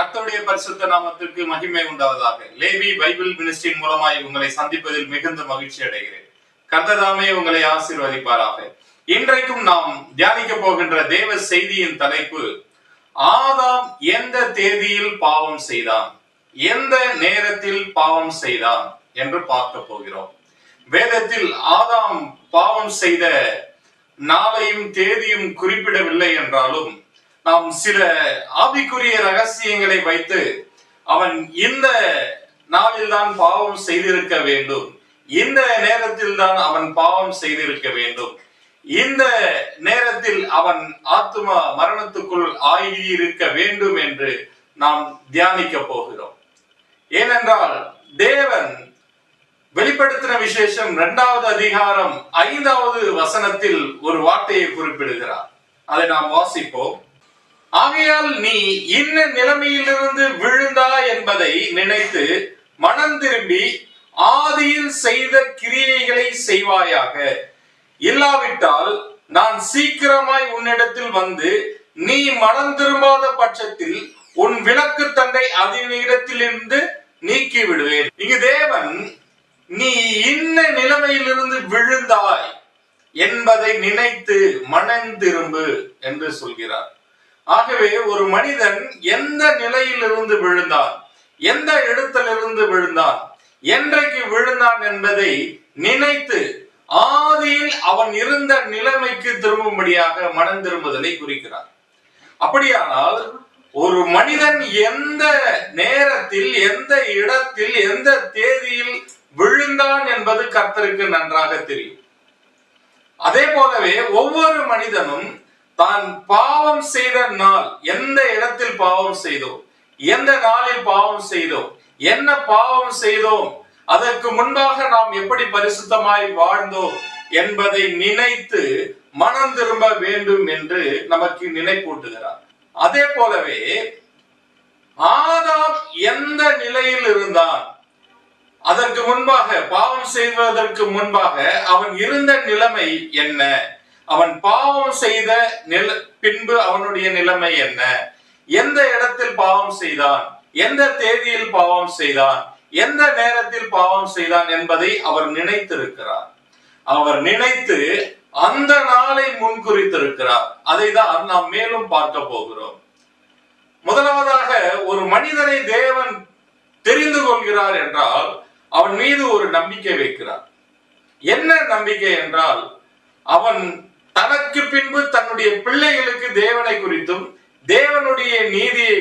கர்த்தருடைய பரிசுத்த நாமத்திற்கு மகிமை உண்டாவதாக. லேவி பைபிள் மினிஸ்ட்ரியின் மூலமாய் உங்களை சந்திப்பதில் மிகுந்த மகிழ்ச்சி அடைகிறேன். கர்த்ததாமே உங்களை ஆசீர்வதிப்பாராக. இன்றைக்கும் நாம் தியானிக்க போகின்ற தேவ செய்தியின் தலைப்பு, ஆதாம் எந்த தேதியில் பாவம் செய்தான், எந்த நேரத்தில் பாவம் செய்தான் என்று பார்க்க போகிறோம். வேதத்தில் ஆதாம் பாவம் செய்த நாளையும் தேதியும் குறிப்பிடவில்லை என்றாலும் நாம் சில ஆவிக்குரிய ரகசியங்களை வைத்து அவன் இந்த நாளில் தான் பாவம் செய்திருக்க வேண்டும், இந்த நேரத்தில் தான் அவன் பாவம் செய்திருக்க வேண்டும், இந்த நேரத்தில் அவன் ஆத்துமா மரணத்துக்குள் ஆகியிருக்க வேண்டும் என்று நாம் தியானிக்க போகிறோம். ஏனென்றால் தேவன் வெளிப்படுத்தின விசேஷம் 2வது அதிகாரம் 5வது வசனத்தில் ஒரு வார்த்தையை குறிப்பிடுகிறார். அதை நாம் வாசிப்போம். ஆகையால் நீ இன்ன நிலைமையிலிருந்து விழுந்தாய் என்பதை நினைத்து மனம் திரும்பி ஆதியில் செய்த கிரியைகளை செய்வாயாக. இல்லாவிட்டால் நான் சீக்கிரமாய் உன்னிடத்தில் வந்து நீ மனம் திரும்பாத பட்சத்தில் உன் விளக்கு தண்டை அதனிடத்திலிருந்து நீக்கி விடுவேன். இங்கு தேவன் நீ இன்ன நிலைமையிலிருந்து விழுந்தாய் என்பதை நினைத்து மனம் திரும்பு என்று சொல்கிறார். ஆகவே ஒரு மனிதன் எந்த நிலையிலிருந்து விழுந்தான், எந்த இடத்திலிருந்து விழுந்தான், என்றைக்கு விழுந்தான் என்பதை நினைத்து ஆதியில் அவன் இருந்த நிலைமைக்கு திரும்பும்படியாக மனம் திரும்புதலை குறிக்கிறார். அப்படியானால் ஒரு மனிதன் எந்த நேரத்தில், எந்த இடத்தில், எந்த தேதியில் விழுந்தான் என்பது கர்த்தருக்கு நன்றாக தெரியும். அதே போலவே ஒவ்வொரு மனிதனும் தான் பாவம் செய்த நாள், எந்த இடத்தில் பாவம் செய்தோம், எந்த நாளில் பாவம் செய்தோம், என்ன பாவம் செய்தோம், அதற்கு முன்பாக நாம் எப்படி பரிசுத்தமாய் வாழ்ந்தோம் என்பதை நினைத்து மனம் திரும்ப வேண்டும் என்று நமக்கு நினைப்பூட்டுகிறார். அதே போலவே ஆதாம் எந்த நிலையில் இருந்தான், அதற்கு முன்பாக, பாவம் செய்வதற்கு முன்பாக அவன் இருந்த நிலைமை என்ன, அவன் பாவம் செய்த பின்பு அவனுடைய நிலைமை என்ன, எந்த இடத்தில் பாவம் செய்தான், எந்த தேதியில் பாவம் செய்தான், எந்த நேரத்தில் பாவம் செய்தான் என்பதை அவர் நினைத்திருக்கிறார். அவர் நினைத்து அந்த நாளை முன்குறித்திருக்கிறார். அதை தான் நாம் மேலும் பார்க்க போகிறோம். முதலாவதாக ஒரு மனிதனை தேவன் தெரிந்து கொள்கிறார் என்றால் அவன் மீது ஒரு நம்பிக்கை வைக்கிறார். என்ன நம்பிக்கை என்றால், அவன் தனக்கு பின்பு தன்னுடைய பிள்ளைகளுக்கு தேவனை குறித்தும், தேவனுடைய நீதியை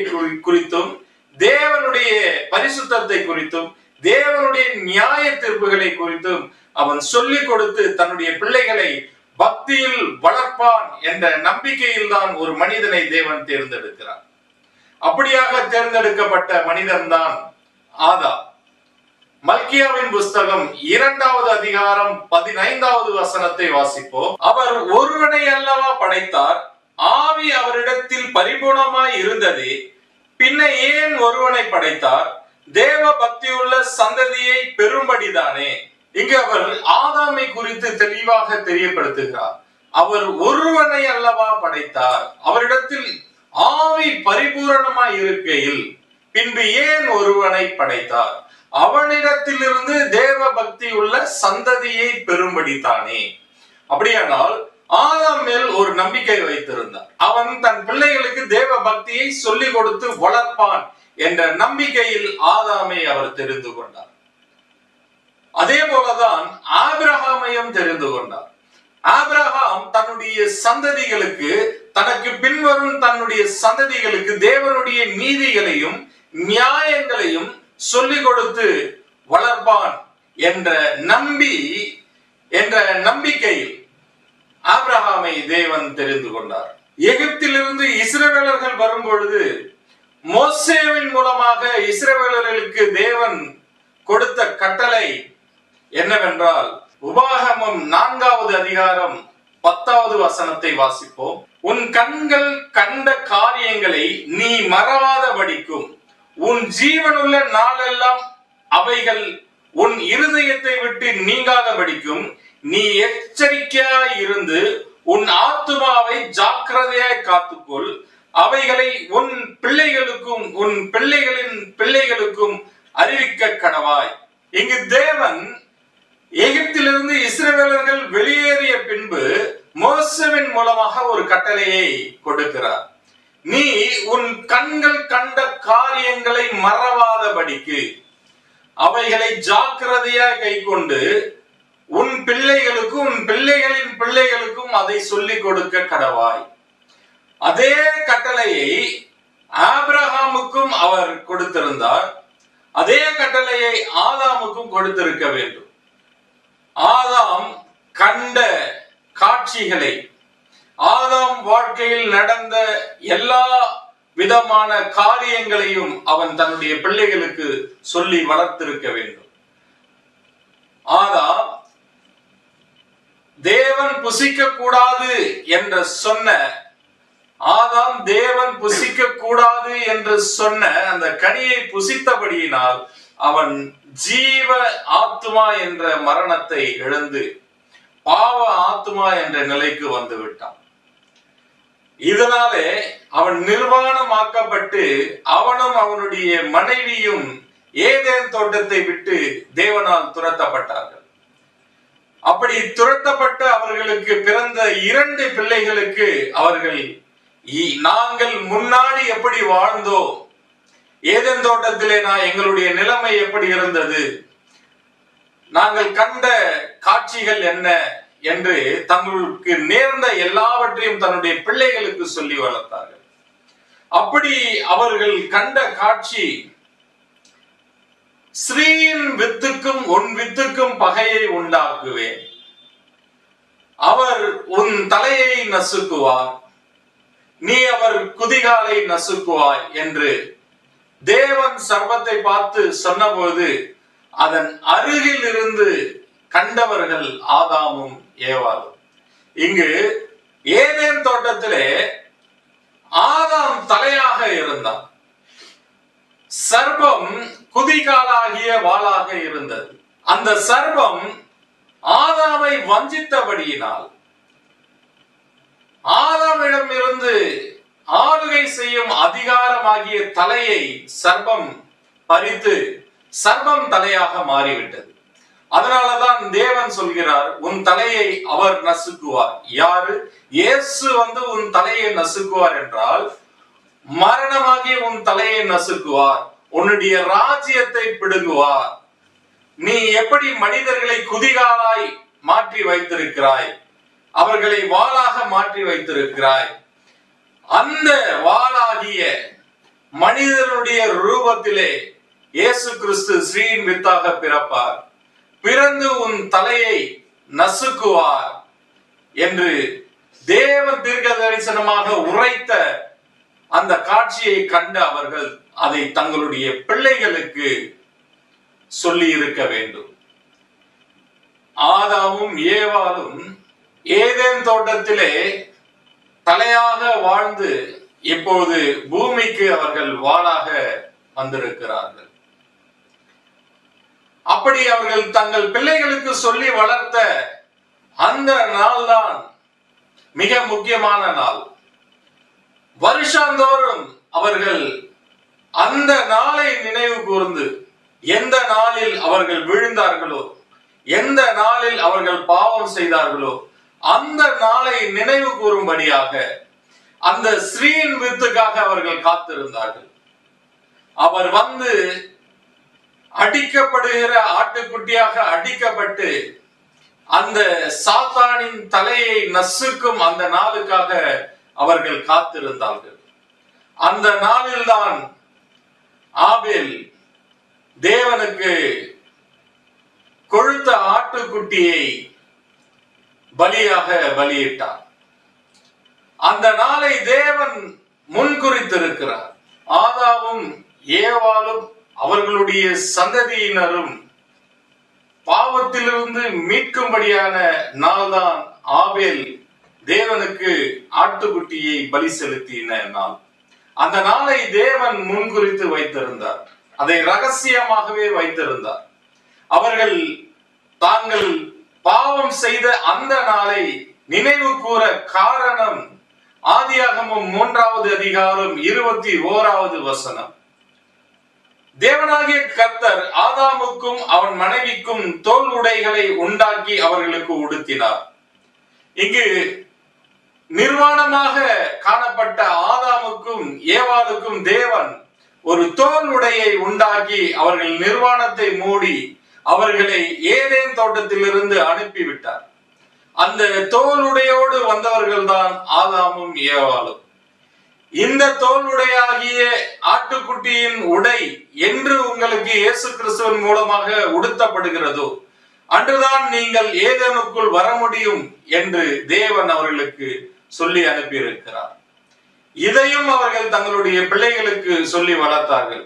குறித்தும், தேவனுடைய பரிசுத்தத்தை குறித்தும், தேவனுடைய நியாய தீர்ப்புகளை குறித்தும் அவன் சொல்லிக் கொடுத்து தன்னுடைய பிள்ளைகளை பக்தியில் வளர்ப்பான் என்ற நம்பிக்கையில் தான் ஒரு மனிதனை தேவன் தேர்ந்தெடுக்கிறார். அப்படியாக தேர்ந்தெடுக்கப்பட்ட மனிதன் தான் ஆதாம். மல்கியாவின் புஸ்தகம் 2வது அதிகாரம் 15வது வசனத்தை வாசிப்போம். அவர் ஒருவனை அல்லவா படைத்தார், ஆவி அவரிடத்தில் பரிபூர்ணமாய் இருந்ததே, பின்ன ஏன் ஒருவனை படைத்தார், தேவ பக்தியுள்ள சந்ததியை பெரும்படிதானே. இங்கு அவர் ஆதாமை குறித்து தெளிவாக தெரியப்படுத்துகிறார். அவர் ஒருவனை அல்லவா படைத்தார், அவரிடத்தில் ஆவி பரிபூரணமாய் இருக்கையில் பின்பு ஏன் ஒருவனை படைத்தார், அவனிடத்திலிருந்து தேவ பக்தி உள்ள சந்ததியை பெரும்படித்தானே. அப்படியானால் ஆதாம் மேல் ஒரு நம்பிக்கை வைத்திருந்தார். அவன் தன் பிள்ளைகளுக்கு தேவ பக்தியை சொல்லிக் கொடுத்து வளர்ப்பான் என்ற நம்பிக்கையில் ஆதாமை அவர் தெரிந்து கொண்டார். அதே போலதான் ஆபிரகாமையும் தெரிந்து கொண்டார். ஆபிரகாம் தன்னுடைய சந்ததிகளுக்கு, தனக்கு பின்வரும் தன்னுடைய சந்ததிகளுக்கு தேவனுடைய நீதிகளையும் நியாயங்களையும் சொல்லிக் கொடுத்து வளர்ப்பான் என்ற நம்பிக்கையில் ஆபிரகாமை தேவன் தெரிந்து கொண்டார். எகிப்திலிருந்து இஸ்ரவேலர்கள் வரும் பொழுது மோசேவின் மூலமாக இஸ்ரவேலர்களுக்கு தேவன் கொடுத்த கட்டளை என்னவென்றால், உபாகமம் 4வது அதிகாரம் 10வது வசனத்தை வாசிப்போம். உன் கண்கள் கண்ட காரியங்களை நீ மறவாதபடிக்கும் உன் ஜீவனுள்ள நாளெல்லாம் அவைகள் உன் இருதயத்தை விட்டு நீங்காதபடிக்கும் நீ எச்சரிக்கையாய் இருந்து உன் ஆத்துமாவை ஜாக்கிரதையாய் காத்துக்கொள். அவைகளை உன் பிள்ளைகளுக்கும் உன் பிள்ளைகளின் பிள்ளைகளுக்கும் அறிவிக்க கடவாய். இங்கு தேவன் எகிப்திலிருந்து இஸ்ரவேலர்கள் வெளியேறிய பின்பு மோசேவின் மூலமாக ஒரு கட்டளையை கொடுக்கிறார். நீ உன் கண்கள் கண்ட காரியங்களை மறவாதபடிக்கு அவைகளை ஜாக்கிரதையாக கைக்கொண்டு உன் பிள்ளைகளுக்கும் உன் பிள்ளைகளின் பிள்ளைகளுக்கும் அதை சொல்லிக் கொடுக்க கடவாய். அதே கட்டளையை ஆபிரகாமுக்கும் அவர் கொடுத்திருந்தார். அதே கட்டளையை ஆதாமுக்கும் கொடுத்திருக்க வேண்டும். ஆதாம் கண்ட காட்சிகளை, ஆதாம் வாழ்க்கையில் நடந்த எல்லா விதமான காரியங்களையும் அவன் தன்னுடைய பிள்ளைகளுக்கு சொல்லி வளர்த்திருக்க வேண்டும். ஆதாம் தேவன் புசிக்க கூடாது என்று சொன்ன ஆதாம் தேவன் புசிக்க கூடாது என்று சொன்ன அந்த கனியை புசித்தபடியினால் அவன் ஜீவ ஆத்துமா என்ற மரணத்தை இழந்து பாவ ஆத்துமா என்ற நிலைக்கு வந்து விட்டான். இதனாலே அவன் நிர்வாணமாக்கப்பட்டு அவனும் அவனுடைய மனைவியும் ஏதேன் தோட்டத்தை விட்டு தேவனால் துரத்தப்பட்டார்கள். அப்படி துரத்தப்பட்ட அவர்களுக்கு பிறந்த 2 பிள்ளைகளுக்கு அவர்கள் நாங்கள் முன்னாடி எப்படி வாழ்ந்தோம், ஏதேன் தோட்டத்திலே எங்களுடைய நிலைமை எப்படி இருந்தது, நாங்கள் கண்ட காட்சிகள் என்ன என்று தங்களுக்கு நேர்ந்த எல்லாவற்றையும் தன்னுடைய பிள்ளைகளுக்கு சொல்லி வளர்த்தார்கள். அப்படி அவர்கள் கண்ட காட்சி, ஸ்ரீயின் வித்துக்கும் உன் வித்துக்கும் பகையை உண்டாக்குவேன், அவர் உன் தலையை நசுக்குவார், நீ அவர் குதிகாலை நசுக்குவாய் என்று தேவன் சர்வத்தை பார்த்து சொன்னபோது அதன் அருகில் இருந்து கண்டவர்கள் ஆதாமும் ஏவாளும். இங்கு ஏதேன் தோட்டத்திலே ஆதாம் தலையாக இருந்தான், சர்ப்பம் குதிகாலாகிய வாளாக இருந்தது. அந்த சர்ப்பம் ஆதாமை வஞ்சித்தபடியினால் ஆதாமிடம் இருந்து ஆளுகை செய்யும் அதிகாரமாகிய தலையை சர்ப்பம் பறித்து சர்ப்பம் தலையாக மாறிவிட்டது. அதனாலதான் தேவன் சொல்கிறார், உன் தலையை அவர் நசுக்குவார். யாரு? இயேசு வந்து உன் தலையை நசுக்குவார் என்றால் மரணமாகிய உன் தலையை நசுக்குவார், உன்னுடைய ராஜ்யத்தை பிடுங்குவார். நீ எப்படி மனிதர்களை குதிகாலாய் மாற்றி வைத்திருக்கிறாய், அவர்களை வாளாக மாற்றி வைத்திருக்கிறாய், அந்த வாளாகிய மனிதனுடைய ரூபத்திலே இயேசு கிறிஸ்து ஸ்ரீயின் வித்தாக பிறப்பார், பிறந்து உன் தலையை நசுக்குவார் என்று தேவன் தீர்க்க தரிசனமாக உரைத்த அந்த காட்சியை கண்ட அவர்கள் அதை தங்களுடைய பிள்ளைகளுக்கு சொல்லி இருக்க வேண்டும். ஆதாமும் ஏவாளும் ஏதேன் தோட்டத்திலே தலையாக வாழ்ந்து இப்போது பூமிக்கு அவர்கள் வாளாக வந்திருக்கிறார்கள். அப்படி அவர்கள் தங்கள் பிள்ளைகளுக்கு சொல்லி வளர்த்த அந்த நாள் தான் மிக முக்கியமான நாள். வருஷந்தோறும் அவர்கள் அந்த நாளை நினைவு கூர்ந்து எந்த நாளில் அவர்கள் விழுந்தார்களோ, எந்த நாளில் அவர்கள் பாவம் செய்தார்களோ அந்த நாளை நினைவு கூறும்படியாக அந்த ஸ்ரீயின் வித்துக்காக அவர்கள் காத்திருந்தார்கள். அவர் வந்து அடிக்கப்படுகிற ஆட்டுக்குட்டியாக அடிக்கப்பட்டு அந்த சாத்தானின் தலையை நசுக்கும் அந்த நாளுக்காக அவர்கள் காத்திருந்தார்கள். அந்த நாளில்தான் ஆபேல் தேவனுக்கு கொழுத்த ஆட்டுக்குட்டியை பலியாக பலியிட்டார். அந்த நாளை தேவன் முன்குறித்திருக்கிறார். ஆதாமும் ஏவாளும் அவர்களுடைய சந்ததியினரும் பாவத்திலிருந்து மீட்கும்படியான நாள்தான் ஆபேல் தேவனுக்கு ஆட்டுக்குட்டியை பலி செலுத்தின நாள். அந்த நாளை தேவன் முன்குறித்து வைத்திருந்தார், அதை ரகசியமாகவே வைத்திருந்தார். அவர்கள் தாங்கள் பாவம் செய்த அந்த நாளை நினைவு கூற காரணம் ஆதியாகமம் 3வது அதிகாரம் 21வது வசனம். தேவனாகிய கர்த்தர் ஆதாமுக்கும் அவன் மனைவிக்கும் தோல் உடைகளை உண்டாக்கி அவர்களுக்கு உடுத்தினார். இங்கு நிர்வாணமாக காணப்பட்ட ஆதாமுக்கும் ஏவாளுக்கும் தேவன் ஒரு தோல் உடையை உண்டாக்கி அவர்கள் நிர்வாணத்தை மூடி அவர்களை ஏதேன் தோட்டத்திலிருந்து அனுப்பிவிட்டார். அந்த தோலுடையோடு வந்தவர்கள் தான் ஆதாமும் ஏவாளும். இந்த தோலுடையாகிய ஆட்டுக்குட்டியின் உடை என்று உங்களுக்கு இயேசு கிறிஸ்துவின் மூலமாக உடுத்தப்படுகிறதோ அன்றுதான் நீங்கள் ஏதேனுக்குள் வர முடியும் என்று தேவன் அவர்களுக்கு சொல்லி அனுப்பியிருக்கிறார். இதையும் அவர்கள் தங்களுடைய பிள்ளைகளுக்கு சொல்லி வளர்த்தார்கள்.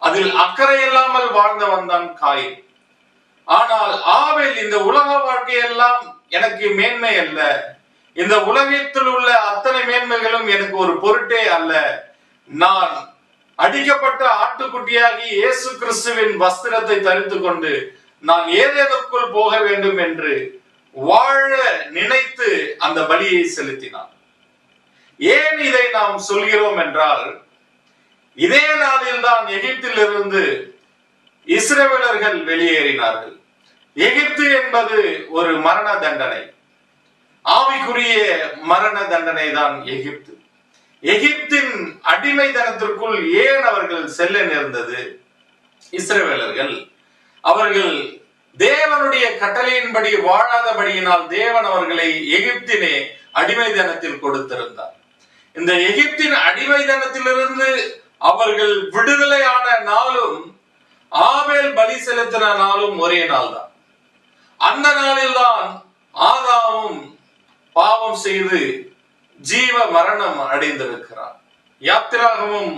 அதில் அக்கறை இல்லாமல் வாழ்ந்தவன் தான் காயின். ஆனால் ஆபேல் இந்த உலக வாழ்க்கையெல்லாம் எனக்கு மேன்மை அல்ல, இந்த உலகத்தில் உள்ள அத்தனை மேன்மைகளும் எனக்கு ஒரு பொருட்டே அல்ல, நான் அடிக்கப்பட்ட ஆட்டுக்குட்டியாகி இயேசு கிறிஸ்துவின் வஸ்திரத்தை தரித்து கொண்டு நான் ஏதேனுக்குள் போக வேண்டும் என்று வாழ நினைத்து அந்த பலியை செலுத்தினான். ஏன் இதை நாம் சொல்கிறோம் என்றால், இதே நாளில் தான் எகிப்திலிருந்து இஸ்ரவேலர்கள் வெளியேறினார்கள். எகிப்து என்பது ஒரு மரண தண்டனை, ஆவிக்குரிய மரண தண்டனை தான் எகிப்து. எகிப்தின் அடிமைத்தனத்திற்குள் ஏன் அவர்கள் செல்ல நேர்ந்தது? இஸ்ரவேலர்கள் அவர்கள் தேவனுடைய கட்டளையின்படி வாழாதபடியினால் தேவன் அவர்களை எகிப்தினே அடிமைத்தனத்தில் கொடுத்திருந்தார். இந்த எகிப்தின் அடிமைத்தனத்திலிருந்து அவர்கள் விடுதலையான நாளும் ஆபேல் பலி செலுத்தின நாளும் ஒரே நாள் தான். அந்த நாளில் தான் ஆதாமும் பாவம் செய்து ஜீவ மரணம் அடைந்திருக்கிறார். யாத்திராகமும்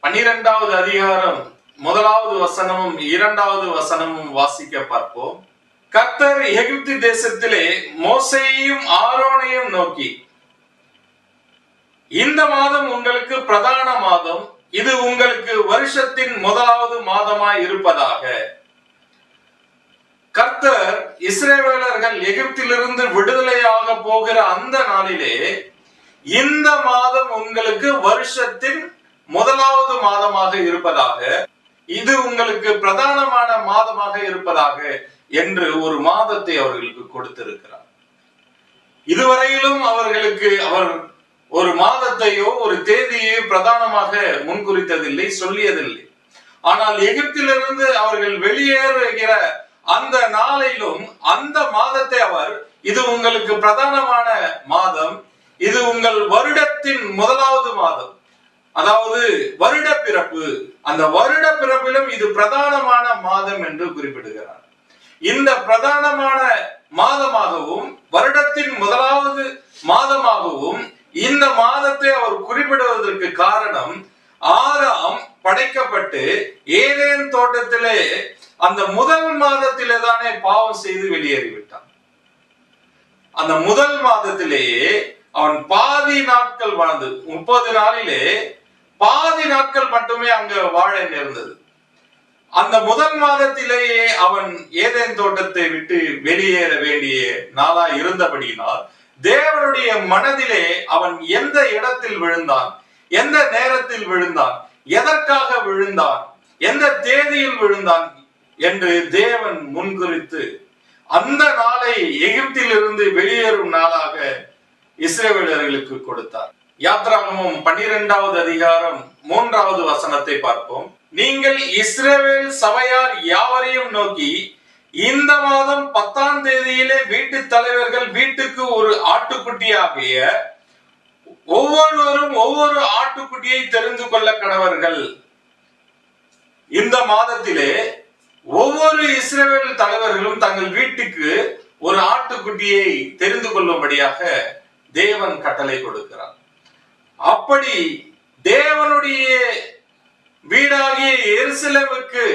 12வது அதிகாரம் 1வது வசனமும் 2வது வசனமும் வாசிக்க பார்ப்போம். கர்த்தர் எகிப்து தேசத்திலே மோசேயையும் ஆரோனையும் நோக்கி, இந்த மாதம் உங்களுக்கு பிரதான மாதம், இது உங்களுக்கு வருஷத்தின் 1வது மாதமாய் இருப்பதாக. கர்த்தர் இஸ்ரவேலர்கள் எகிப்திலிருந்து விடுதலையாக போகிற அந்த நாளிலே, இந்த மாதம் உங்களுக்கு வருஷத்தின் 1வது மாதமாக இருப்பதாக, இது உங்களுக்கு பிரதானமான மாதமாக இருப்பதாக என்று ஒரு மாதத்தை அவர்களுக்கு கொடுத்திருக்கிறார். இதுவரையிலும் அவர்களுக்கு அவர் ஒரு மாதத்தையோ ஒரு தேதியோ பிரதானமாக முன்குறித்ததில்லை, சொல்லியதில்லை. ஆனால் எகிப்திலிருந்து அவர்கள் வெளியேறுகிற அந்த நாளிலும் அந்த மாதத்தை அவர், இது உங்களுக்கு பிரதானமான மாதம், இது உங்கள் வருடத்தின் 1வது மாதம், அதாவது வருட பிறப்பு, அந்த வருட பிறப்பிலும் இது பிரதானமான மாதம் என்று குறிப்பிடுகிறார். இந்த பிரதானமான மாதமாகவும் வருடத்தின் 1வது மாதமாகவும் இந்த மாதத்தை அவர் குறிப்பிடுவதற்கு காரணம், ஆதாம் படைக்கப்பட்டு ஏதேன் தோட்டத்திலே அந்த முதல் மாதத்திலே தானே பாவம் செய்து வெளியேறிவிட்டான். அந்த முதல் மாதத்திலேயே அவன் பாதி நாட்கள் வாழ்ந்து, 30 நாளிலே பாதி நாட்கள் மட்டுமே அங்கு வாழ நேர்ந்தது. அந்த முதல் மாதத்திலேயே அவன் ஏதேன் தோட்டத்தை விட்டு வெளியேற வேண்டிய நாளா இருந்தபடியினால் தேவனுடைய மனதிலே அவன் எந்த இடத்தில் விழுந்தான், எந்த நேரத்தில் விழுந்தான், எதற்காக விழுந்தான், எந்த தேதியில் விழுந்தான் என்று தேவன் முன்குறித்து அந்த நாளை எகிப்திலிருந்து வெளியேறும் நாளாக இஸ்ரவேலர்களுக்கு கொடுத்தார். யாத்திராகமம் 12வது அதிகாரம் 3வது வசனத்தை பார்ப்போம். நீங்கள் இஸ்ரவேல் சபையார் யாவரையும் நோக்கி, இந்த மாதம் 10ஆம் தேதியிலே வீட்டு தலைவர்கள் வீட்டுக்கு ஒரு ஆட்டுக்குட்டியாகிய ஒவ்வொருவரும் ஒவ்வொரு ஆட்டுக்குட்டியை தெரிந்து கொள்ள கடவர்கள். இந்த மாதத்திலே ஒவ்வொரு இஸ்ரவேல் தலைவர்களும் தங்கள் வீட்டுக்கு ஒரு ஆட்டுக்குட்டியை தெரிந்து கொள்ளும்படியாக தேவன் கட்டளை கொடுக்கிறார். அப்படி தேவனுடைய வீடாகிய எருசலேமுக்கு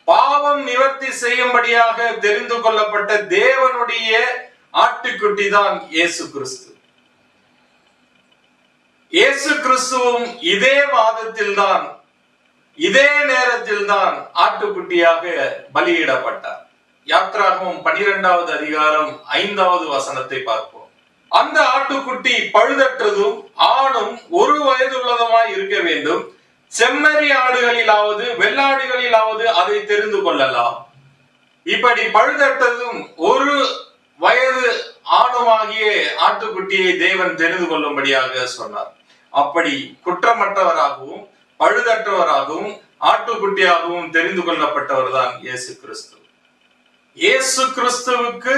பாவம் நிவர்த்தி செய்யும்படியாக தெரிந்து கொள்ளப்பட்ட தேவனுடைய ஆட்டுக்குட்டி தான் இயேசு கிறிஸ்து. இயேசு கிறிஸ்துவும் இதே மாதத்தில் தான், இதே நேரத்தில் தான் ஆட்டுக்குட்டியாக பலியிடப்பட்டார். யாத்திராகமம் 12வது அதிகாரம் 5வது வசனத்தை பார்ப்போம். அந்த ஆட்டுக்குட்டி பழுதற்றதும் ஆணும் 1 வயது உள்ளதுமாய் இருக்க வேண்டும். செம்மறி ஆடுகளிலாவது வெள்ளாடுகளிலாவது அதை தெரிந்து கொள்ளலாம். இப்படி பழுதற்றதும் 1 வயது ஆணுமாகிய ஆட்டுக்குட்டியை தேவன் தெரிந்து கொள்ளும்படியாக சொன்னார். அப்படி குற்றமற்றவராகவும் பழுதற்றவராகவும் ஆட்டுக்குட்டியாகவும் தெரிந்து கொள்ளப்பட்டவர் தான் இயேசு கிறிஸ்து. இயேசு கிறிஸ்துவுக்கு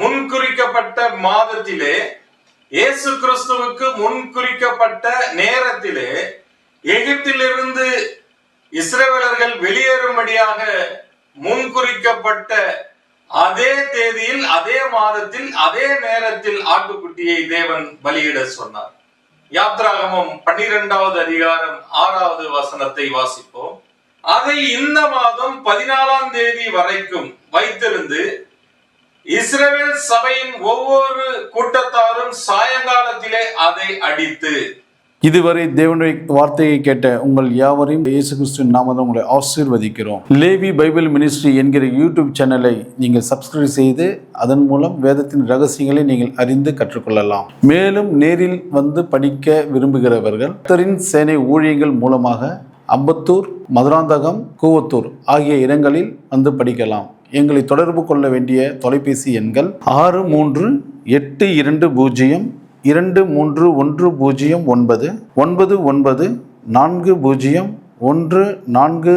முன்குறிக்கப்பட்ட மாதத்திலே, இயேசு கிறிஸ்துவுக்கு முன்குறிக்கப்பட்ட நேரத்திலே எகிப்திலிருந்து இஸ்ரவேலர்கள் வெளியேறும்படியாக முன்குறிக்கப்பட்ட அதே தேதியில், அதே மாதத்தில், அதே நேரத்தில் ஆட்டுக்குட்டியை தேவன் பலியிட சொன்னார். யாத்ராகமம் 12வது அதிகாரம் 6வது வசனத்தை வாசிப்போம். அதை இந்த மாதம் 14ஆம் தேதி வரைக்கும் வைத்திருந்து இஸ்ரவேல் சபையின் ஒவ்வொரு கூட்டத்தாரும் சாயங்காலத்திலே அதை அடித்து. இதுவரை தேவனுடைய வார்த்தையை கேட்ட உங்கள் யாவரையும் இயேசு கிறிஸ்துவின் நாமத்தில் உங்களை ஆசீர்வதிக்கிறோம். லேவி பைபிள் மினிஸ்ட்ரி என்கிற யூடியூப் சேனலை நீங்கள் சப்ஸ்கிரைப் செய்து அதன் மூலம் வேதத்தின் ரகசியங்களை நீங்கள் அறிந்து கற்றுக்கொள்ளலாம். மேலும் நேரில் வந்து படிக்க விரும்புகிறவர்கள் கர்த்தரின் சேனை ஊழியங்கள் மூலமாக அம்பத்தூர், மதுராந்தகம், கூவத்தூர் ஆகிய இடங்களில் வந்து படிக்கலாம். எங்களை தொடர்பு கொள்ள வேண்டிய தொலைபேசி எண்கள் 638220 23109 99 40 145 408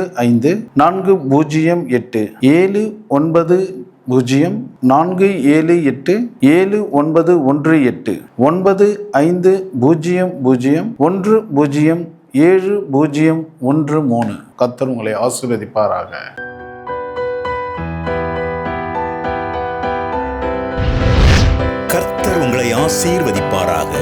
790 478 7918 9500 107013. கர்த்தர் உங்களை ஆசீர்வதிப்பாராக. கர்த்தர் உங்களை ஆசீர்வதிப்பாராக.